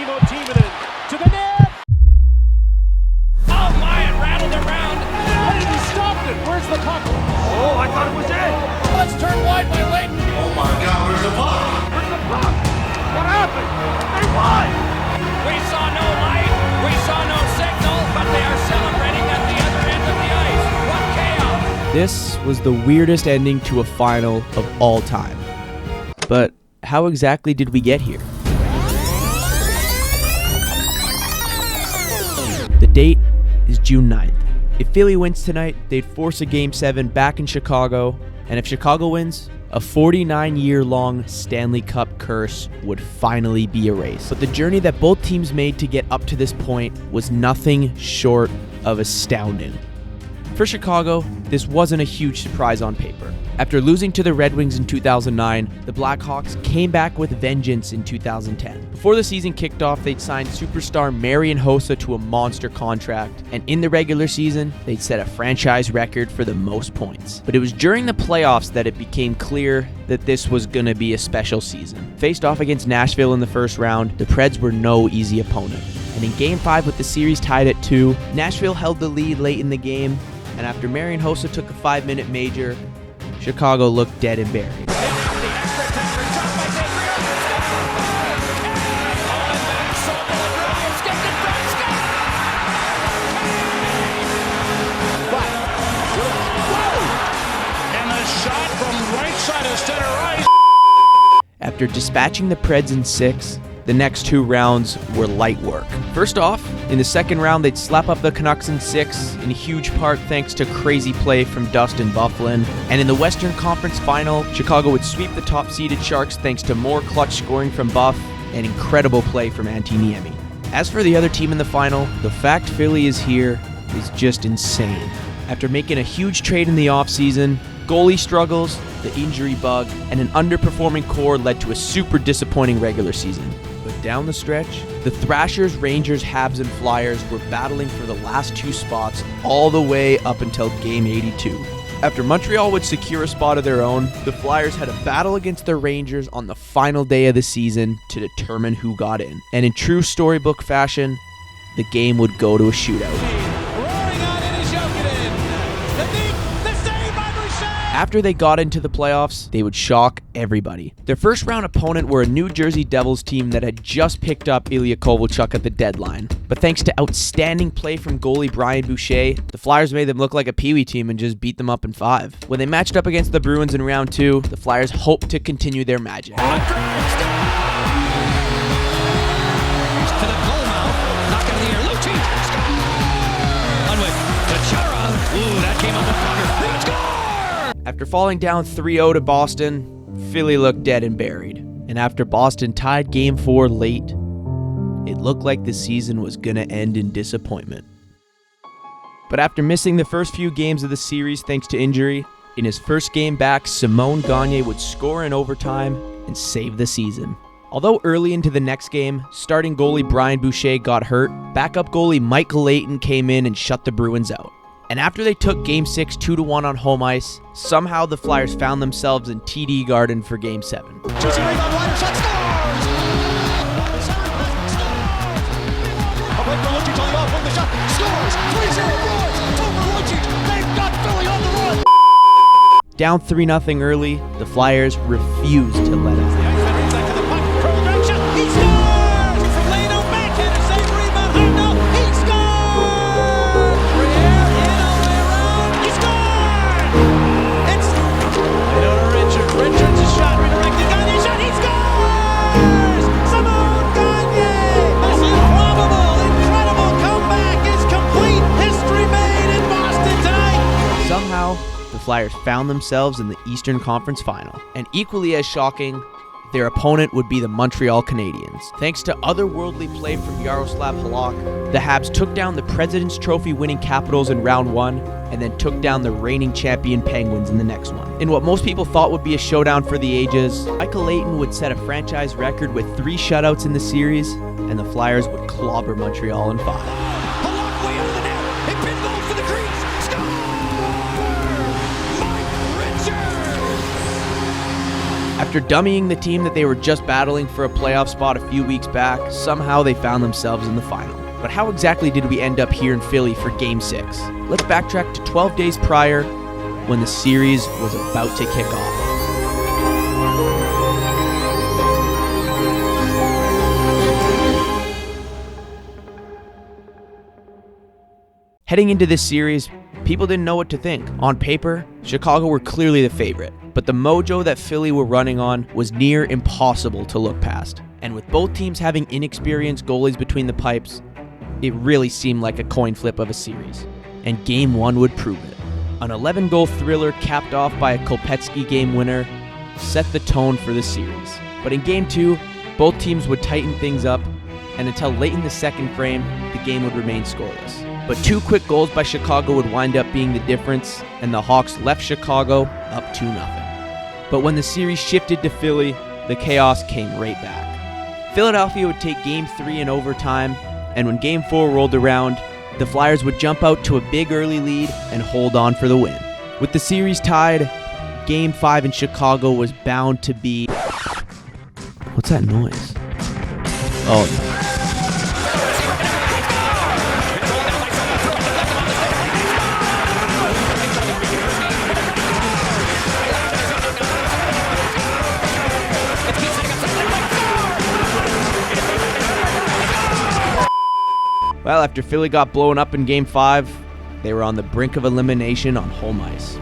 Timo Timonen to the net. Oh my, it rattled around. Hey, he stopped it. Where's the puck? Oh, I thought it was in. Let's turn wide by Leighton. Oh my God, where's the puck? Where's the puck? What happened? They won. We saw no light. We saw no signal, but they are celebrating at the other end of the ice. What chaos. This was the weirdest ending to a final of all time. But how exactly did we get here? The date is June 9th. If Philly wins tonight, they'd force a Game 7 back in Chicago, and if Chicago wins, a 49-year-long Stanley Cup curse would finally be erased. But the journey that both teams made to get up to this point was nothing short of astounding. For Chicago, this wasn't a huge surprise on paper. After losing to the Red Wings in 2009, the Blackhawks came back with vengeance in 2010. Before the season kicked off, they'd signed superstar Marian Hossa to a monster contract, and in the regular season, they'd set a franchise record for the most points. But it was during the playoffs that it became clear that this was going to be a special season. Faced off against Nashville in the first round, the Preds were no easy opponent. And in Game 5 with the series tied at 2, Nashville held the lead late in the game, and after Marian Hossa took a 5-minute major, Chicago looked dead and buried. After dispatching the Preds in 6, the next 2 rounds were light work. First off, in the second round, they'd slap up the Canucks in 6, in huge part thanks to crazy play from Dustin Byfuglien. And in the Western Conference Final, Chicago would sweep the top-seeded Sharks thanks to more clutch scoring from Buff and incredible play from Antti Niemi. As for the other team in the final, the fact Philly is here is just insane. After making a huge trade in the offseason, goalie struggles, the injury bug, and an underperforming core led to a super disappointing regular season. But down the stretch, the Thrashers, Rangers, Habs, and Flyers were battling for the last 2 spots all the way up until Game 82. After Montreal would secure a spot of their own, the Flyers had a battle against the Rangers on the final day of the season to determine who got in. And in true storybook fashion, the game would go to a shootout. After they got into the playoffs, they would shock everybody. Their first round opponent were a New Jersey Devils team that had just picked up Ilya Kovalchuk at the deadline. But thanks to outstanding play from goalie Brian Boucher, the Flyers made them look like a peewee team and just beat them up in 5. When they matched up against the Bruins in round 2, the Flyers hoped to continue their magic. After falling down 3-0 to Boston, Philly looked dead and buried. And after Boston tied Game 4 late, it looked like the season was going to end in disappointment. But after missing the first few games of the series thanks to injury, in his first game back, Simon Gagne would score in overtime and save the season. Although early into the next game, starting goalie Brian Boucher got hurt, backup goalie Michael Leighton came in and shut the Bruins out. And after they took Game 6 2-1 on home ice, somehow the Flyers found themselves in TD Garden for Game 7. Down 3-0 early, the Flyers refused to let up. The Flyers found themselves in the Eastern Conference Final. And equally as shocking, their opponent would be the Montreal Canadiens. Thanks to otherworldly play from Yaroslav Halak, the Habs took down the President's Trophy winning Capitals in round 1 and then took down the reigning champion Penguins in the next one. In what most people thought would be a showdown for the ages, Michael Leighton would set a franchise record with 3 shutouts in the series, and the Flyers would clobber Montreal in 5. After dummying the team that they were just battling for a playoff spot a few weeks back, somehow they found themselves in the final. But how exactly did we end up here in Philly for Game 6? Let's backtrack to 12 days prior when the series was about to kick off. Heading into this series, people didn't know what to think. On paper, Chicago were clearly the favorite, but the mojo that Philly were running on was near impossible to look past. And with both teams having inexperienced goalies between the pipes, it really seemed like a coin flip of a series. And Game 1 would prove it. An 11-goal thriller capped off by a Kopecky game winner set the tone for the series. But in Game 2, both teams would tighten things up, and until late in the second frame, the game would remain scoreless. But 2 quick goals by Chicago would wind up being the difference, and the Hawks left Chicago up 2-0. But when the series shifted to Philly, the chaos came right back. Philadelphia would take Game 3 in overtime, and when Game 4 rolled around, the Flyers would jump out to a big early lead and hold on for the win. With the series tied, Game 5 in Chicago was bound to be... What's that noise? Oh, no. Well, after Philly got blown up in Game 5, they were on the brink of elimination on home ice.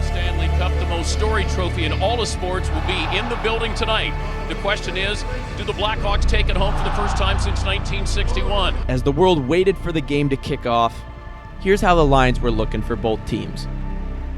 Stanley Cup, the most storied trophy in all of sports, will be in the building tonight. The question is, do the Blackhawks take it home for the first time since 1961? As the world waited for the game to kick off, here's how the lines were looking for both teams.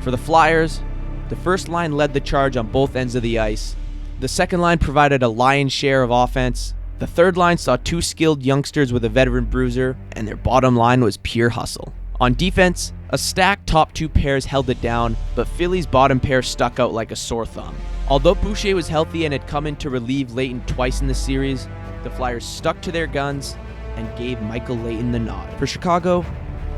For the Flyers, the first line led the charge on both ends of the ice. The second line provided a lion's share of offense. The third line saw 2 skilled youngsters with a veteran bruiser, and their bottom line was pure hustle. On defense, a stacked top 2 pairs held it down, but Philly's bottom pair stuck out like a sore thumb. Although Boucher was healthy and had come in to relieve Leighton twice in the series, the Flyers stuck to their guns and gave Michael Leighton the nod. For Chicago,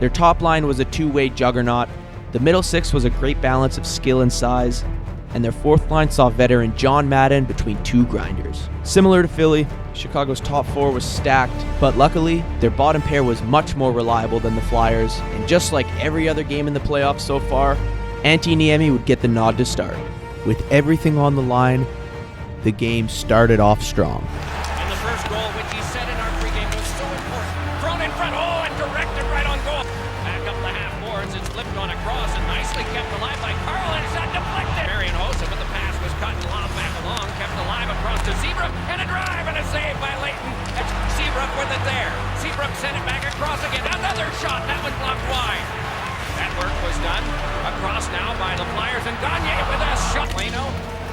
their top line was a two-way juggernaut. The middle six was a great balance of skill and size, and their fourth line saw veteran John Madden between 2 grinders. Similar to Philly, Chicago's top 4 was stacked, but luckily, their bottom pair was much more reliable than the Flyers, and just like every other game in the playoffs so far, Antti Niemi would get the nod to start. With everything on the line, the game started off strong. And the first goal, which he said in our pregame, was so important. Thrown in front, and directed right on goal. Back up the half boards, it's flipped on a cross and nicely kept alive by Carl, and it's not deflected. Marian Hossa, but the pass was cut and lobbed back along, kept alive across to Seabrook, and a drive and a save by Leighton. Seabrook with it there. Seabrook sent it back across again. Another shot, that one blocked wide. That work was done. Across now by the Flyers, and Gagne with a shot. Leno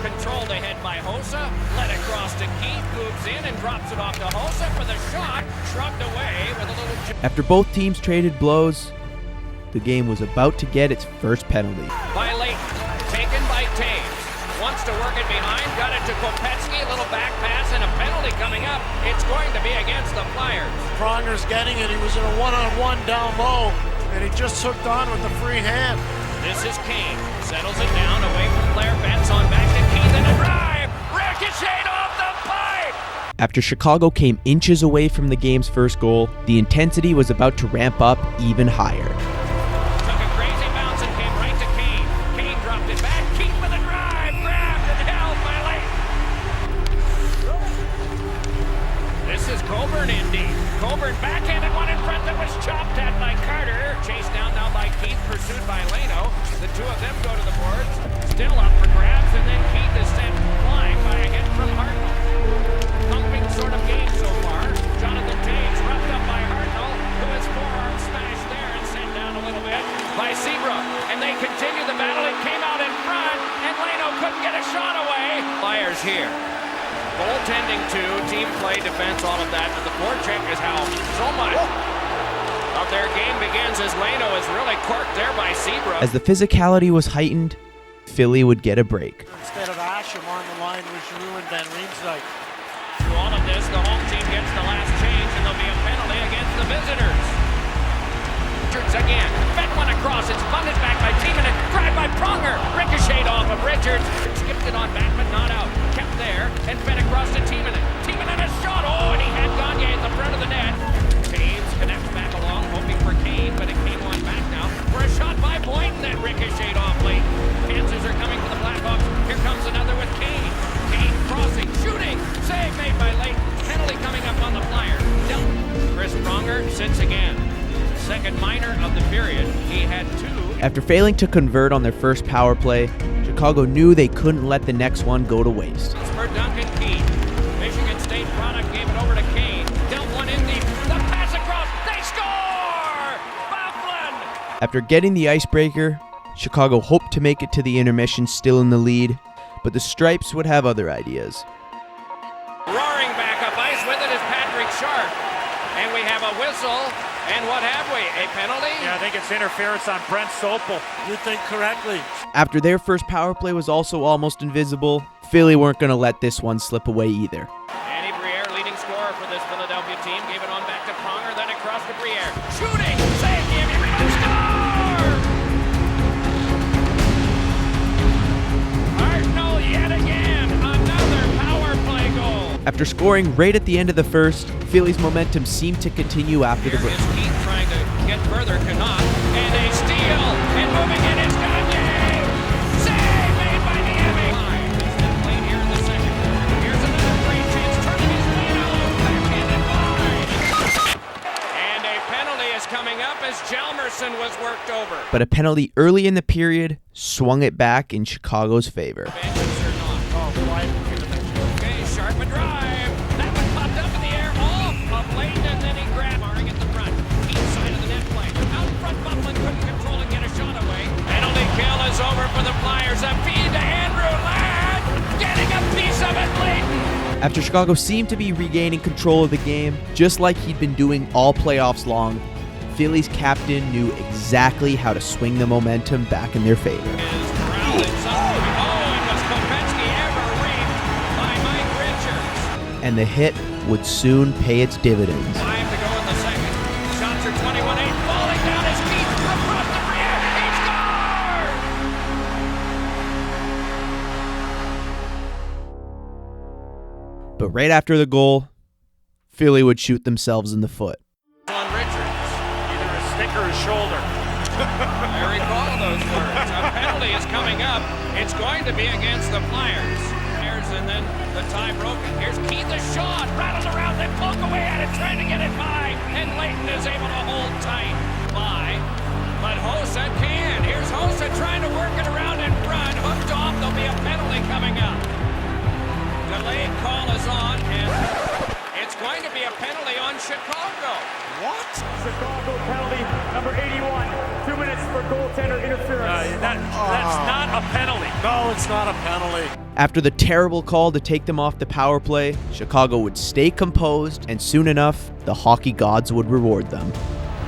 controlled ahead by Hossa, led across to Keith, moves in and drops it off to Hossa for the shot, shrugged away with a little... After both teams traded blows, the game was about to get its first penalty. By Leighton, taken by Taves. Wants to work it behind, got it to Kopecky, a little back pass and a penalty coming up. It's going to be against the Flyers. Pronger's getting it. He was in a one-on-one down low, and he just hooked on with the free hand. This is Kane. Settles it down away from Blair Betts on back to Keith and a drive. Ricocheted off the pipe. After Chicago came inches away from the game's first goal, the intensity was about to ramp up even higher. Took a crazy bounce and came right to Kane. Kane dropped it back. Keith with a drive. Grabbed and held by Leighton. This is Coburn indeed. Coburn backhanded one in front that was chopped at by Carter. Chased down now by Keith, pursued by Leno. The two of them go to the boards. Still up for grabs, and then Keith is sent flying by a hit from Hartnell. Thumping sort of game so far. Jonathan Taves roughed up by Hartnell, who has forearm smashed there and sent down a little bit by Seabrook. And they continue the battle. It came out in front, and Leno couldn't get a shot away. Flyers here. Goaltending too, team play, defense, all of that. But the forecheck is how so much of their game begins as Leno is really corked there by Seabrook. As the physicality was heightened, Philly would get a break. Instead of Asham on the line, which ruined Van Riemsdyk. Through all of this, the home team gets the last change, and there'll be a penalty against the visitors. Richards again. Fed one across. It's bunted back by Timonen. Drive by Pronger. Ricocheted off of Richards. Skipped it on back, but not out. Kept there and fed across to Timonen. Timonen a shot. Oh, and he had Gagne at the front of the net. Taves connects back along, hoping for Kane, but it came on back now for a shot by Boynton that ricocheted off late. Chances are coming for the Blackhawks. Here comes another with Kane. Kane crossing, shooting. Save made by Leighton. Penalty coming up on the Flyers. Chris Pronger sits again. Second minor of the period. He had 2. After failing to convert on their first power play, Chicago knew they couldn't let the next one go to waste. For Duncan Keith. Michigan State product gave it over to Kane. Dealt one in deep. The pass across. They score! Bufflin! After getting the icebreaker, Chicago hoped to make it to the intermission still in the lead, but the Stripes would have other ideas. Roaring back up ice with it is Patrick Sharp. And we have a whistle. And what have we? A penalty? Yeah, I think it's interference on Brent Sopel. You think correctly. After their first power play was also almost invisible, Philly weren't going to let this one slip away either. Andy Briere, leading scorer for this Philadelphia team, gave it on back to Pronger, then across to Briere. Shooting! Save! Give me score! Arsenal yet again! Another power play goal! After scoring right at the end of the first, Philly's momentum seemed to continue after the Here break. is Keith trying to get further, cannot. And a steal! And moving in is Gagne! Save made by Niemi! He's been played here in the second. Here's another great chance, turning his Leno! Backhanded wide! And a penalty is coming up as Hjalmarsson was worked over. But a penalty early in the period swung it back in Chicago's favor. Benches or not. Okay, sharp a drive. That one popped up in the air off of Leighton, and then he grabbed Marring at the front. Each side of the net play. Out front, Bufflin couldn't control and get a shot away. Penalty kill is over for the Flyers. A feed to Andrew Ladd. Getting a piece of it, Leighton. After Chicago seemed to be regaining control of the game, just like he'd been doing all playoffs long, Philly's captain knew exactly how to swing the momentum back in their favor. Is grounded something. Oh, and was Kopetsky ever reaped by Mike Richards. And the hit would soon pay its dividends. 5 to go in the second. Shots are 21-8. Falling down is Keith across the Briere. He scored! But right after the goal, Philly would shoot themselves in the foot. On Richards. Either his stick or his shoulder. I recall those words. A penalty is coming up. It's going to be against the Flyers. And then the tie broken. Here's Keith, a shot. Rattled around, they poke away at it, trying to get it by. And Leighton is able to hold tight by. But Hossa can. Here's Hossa trying to work it around in front. Hooked off. There'll be a penalty coming up. Delayed call is on, and it's going to be a penalty on Chicago. What? Chicago penalty number 81. 2 minutes for goaltender interference. That's not a penalty. No, it's not a penalty. After the terrible call to take them off the power play, Chicago would stay composed, and soon enough, the hockey gods would reward them.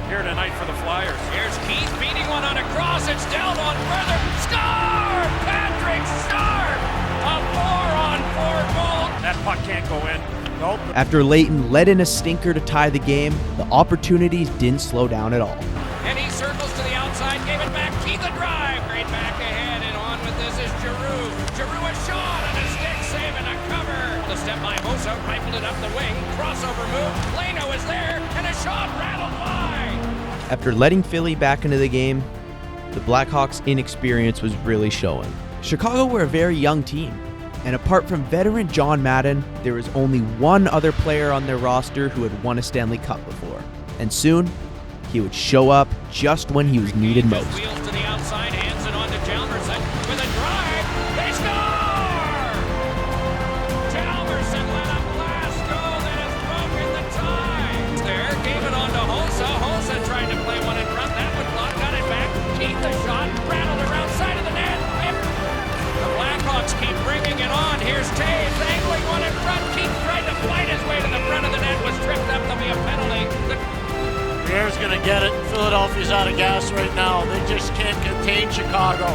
Here tonight for the Flyers. Here's Keith beating one on a cross. It's down on further. Score! Patrick Sharp! A 4-on-4 goal. That puck can't go in. Nope. After Leighton let in a stinker to tie the game, the opportunities didn't slow down at all. And he circles to the outside, gave it back. Keith a drive. Right back ahead, and on with this is Giroux. Giroux a shot and a stick save and a cover. The step by Hossa, rifled it up the wing. Crossover move. Leno is there, and a shot rattled wide. After letting Philly back into the game, the Blackhawks' inexperience was really showing. Chicago were a very young team, and apart from veteran John Madden, there was only one other player on their roster who had won a Stanley Cup before. And soon, he would show up just when he was needed most. Wheels to the outside, hands it on to Hjalmarsson with a drive. They score! Hjalmarsson let up last goal that has broken the tie. There, gave it on to Hossa. Hossa tried to play one in front. That one blocked, got it back. Keith the shot, rattled around side of the net. The Blackhawks keep bringing it on. Here's Taves angling one in front. Keith tried to fight his way to the front of the net. Was tripped up. There'll be a penalty. Briare's going to get it. Philadelphia's out of gas right now. They just can't contain Chicago.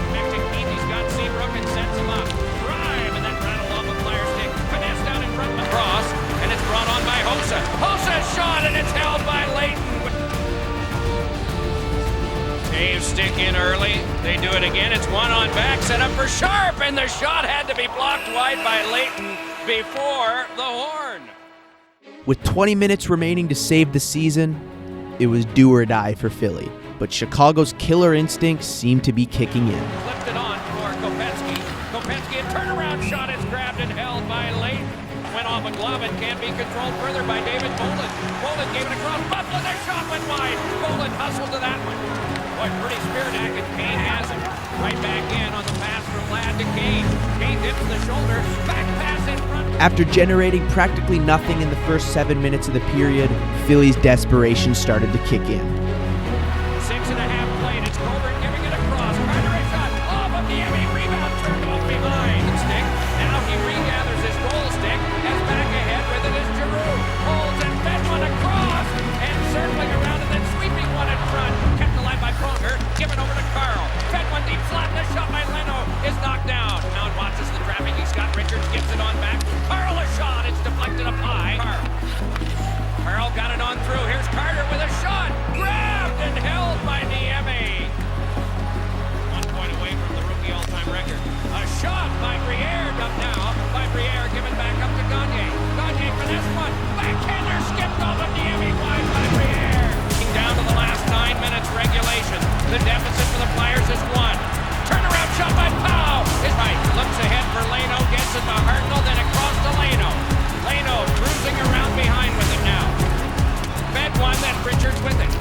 Back to Keith. He's got Seabrook and sets him up. Drive, and then rattled off a Flyers stick. Finesse down in front of the cross, and it's brought on by Hossa. Hossa's shot, and it's held by Leighton. it up for Sharp, and the shot had to be blocked wide by Leighton before the horn. With 20 minutes remaining to save the season, it was do or die for Philly. But Chicago's killer instincts seemed to be kicking in. Flipped it on for Kopetsky. Kopetsky, a turnaround shot is grabbed and held by Leighton. Went off a glove and can't be controlled further by David Bolin. Bolin gave it across. Buffalo, their shot went wide. Bolin hustled to that one. Boy, pretty spirit act, and Kane has it. Right back in on the pass from Ladd to Kane. Kane dips the shoulder. Back pass in front. After generating practically nothing in the first 7 minutes of the period, Philly's desperation started to kick in. 6.5 played. It's Colbert giving it across. Carter a shot off of the Emmy. Rebound turned off behind the stick. Now he regathers his goal stick. As back ahead with it is Giroux. Holds and fed one across. And circling around and then sweeping one in front. Kept alive by Pronger. Given over to Carl. Fed one deep slot. And a shot by Leno is knocked down. Mount watches the traffic. He's got Richards. Gives it on back. Carl a shot. It's deflected up high. Carl got it on through. Here's Carter with a shot. Grabbed and held by Niemi. 1 point away from the rookie all-time record. A shot by Briere. Up now by Briere. Given back up to Gagne. Gagne finesse one. Backhander skipped off of Niemi. Wide by Briere. Down to the last 9 minutes regulation. The deficit for the Flyers is 1. Turnaround shot by Pau. Is right. Looks ahead for Leno. Gets it to Hartnell. Then across to Leno. Leno cruising around behind with it now. Fed one, then Richards with it.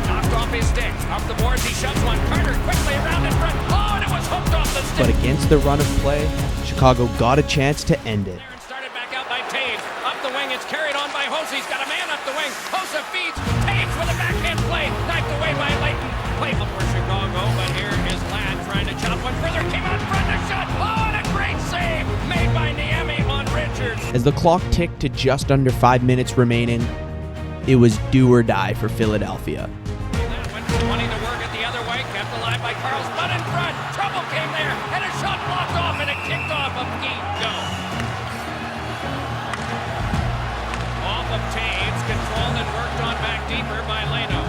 Knocked off his stick. Off the boards, he shoves one. Carter quickly around in front. Oh, and it was hooked off the stick. But against the run of play, Chicago got a chance to end it. Started back out by Taves. Up the wing, it's carried on by Hossa. He's got a man up the wing. Hossa feeds. Taves with a backhand play. Knifed away by Leighton. Play for Chicago, but here is Ladd trying to chop one further. Came out front, a shot. Oh, and a great save made by Niemi on Richards. As the clock ticked to just under 5 minutes remaining, it was do or die for Philadelphia. Went for 20 to work it the other way, kept alive by Carl. Spun in front. Trouble came there, and a shot blocked off, and it kicked off of Guido. Off of Taves, controlled and worked on back deeper by Leno.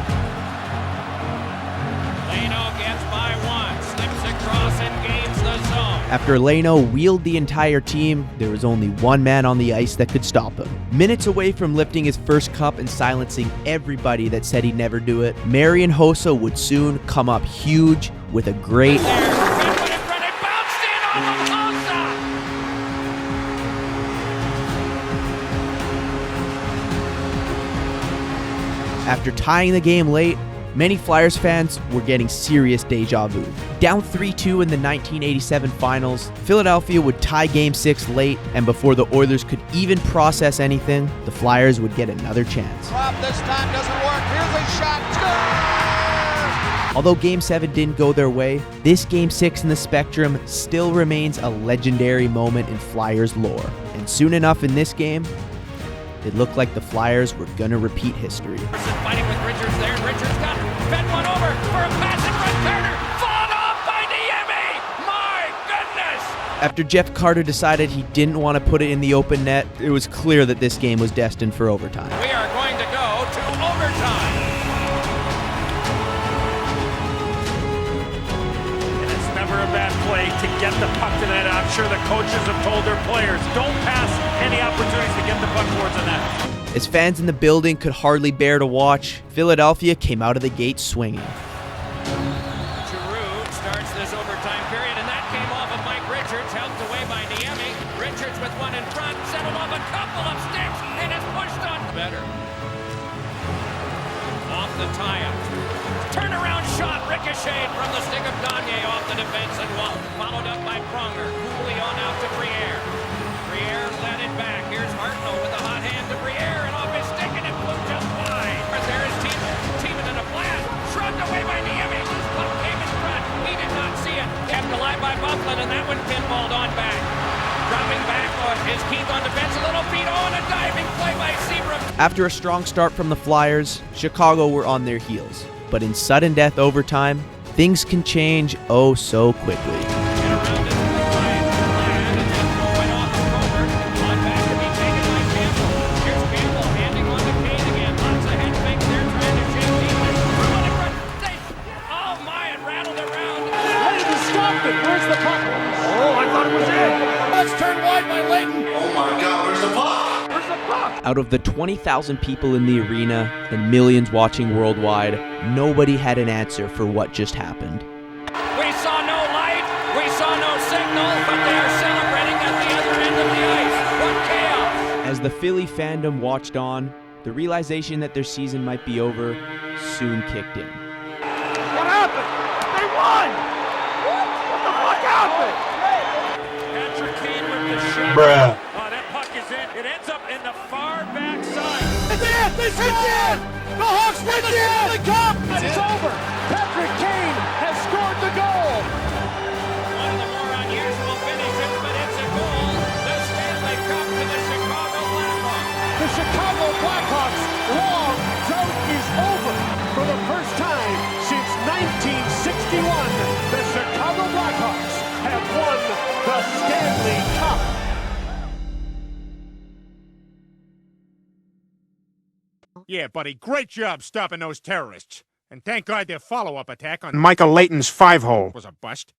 Leno gets by 1, slips across and gains the zone. After Leno wheeled the entire team, there was only one man on the ice that could stop him. Minutes away from lifting his first cup and silencing everybody that said he'd never do it, Marian Hossa would soon come up huge with a great After tying the game late, many Flyers fans were getting serious deja vu. Down 3-2 in the 1987 finals, Philadelphia would tie Game 6 late, and before the Oilers could even process anything, the Flyers would get another chance. Drop this time doesn't work. Here's a shot. Score! Although Game 7 didn't go their way, this Game 6 in the Spectrum still remains a legendary moment in Flyers lore. And soon enough in this game, it looked like the Flyers were gonna repeat history. Fighting with Richards there, and Richards got fed one over for a pass in front. Carter fought off by Niemi. My goodness! After Jeff Carter decided he didn't want to put it in the open net, it was clear that this game was destined for overtime. We are going to go to overtime. And it's never a bad play to get the puck to the net. I'm sure the coaches have told their players, don't pass any opportunities to get the puck towards the net. As fans in the building could hardly bear to watch, Philadelphia came out of the gate swinging. Giroux starts this overtime period, and that came off of Mike Richards, helped away by Niemi. Richards with one in front, settled off a couple of sticks, and it's pushed on better. Off the tie-up. Turnaround shot ricocheted from the stick of Gagne off the defense and wall. Followed up by Pronger. Coolly on out to Briere. Briere led it back. Here's Hartnell with a hot hand to Briere, and off his stick, and it flew just wide. There is Tiemann in a blast. Shrugged away by Niemi. Loose puck came in front. He did not see it. Kept alive by Bufflin, and that one pinballed on back. Dropping back on his Keith on defense. A little feet on a diving play by Seabrook. After a strong start from the Flyers, Chicago were on their heels. But in sudden death overtime, things can change oh so quickly. Where's the puck? Blackhawks turned wide by Leighton. Oh my God, where's the puck? Where's the puck? Out of the 20,000 people in the arena and millions watching worldwide, nobody had an answer for what just happened. We saw no light, we saw no signal, but they are celebrating at the other end of the ice. What chaos! As the Philly fandom watched on, the realization that their season might be over soon kicked in. What happened? They won! What the fuck happened? Patrick Kane with the shot. Bruh. Oh, that puck is in. It ends up in the far back side. It's in! They scored! The Hawks win the Stanley Cup! It's over. Patrick Kane has scored the goal. One of the more unusual finishes, but it's a goal. The Stanley Cup to the Chicago Blackhawks. The Chicago Blackhawks' long drought is over. For the first time since 1961, the Chicago Blackhawks have won the Stanley Cup. Yeah, buddy, great job stopping those terrorists. And thank God their follow-up attack on Michael Leighton's 5-hole was a bust.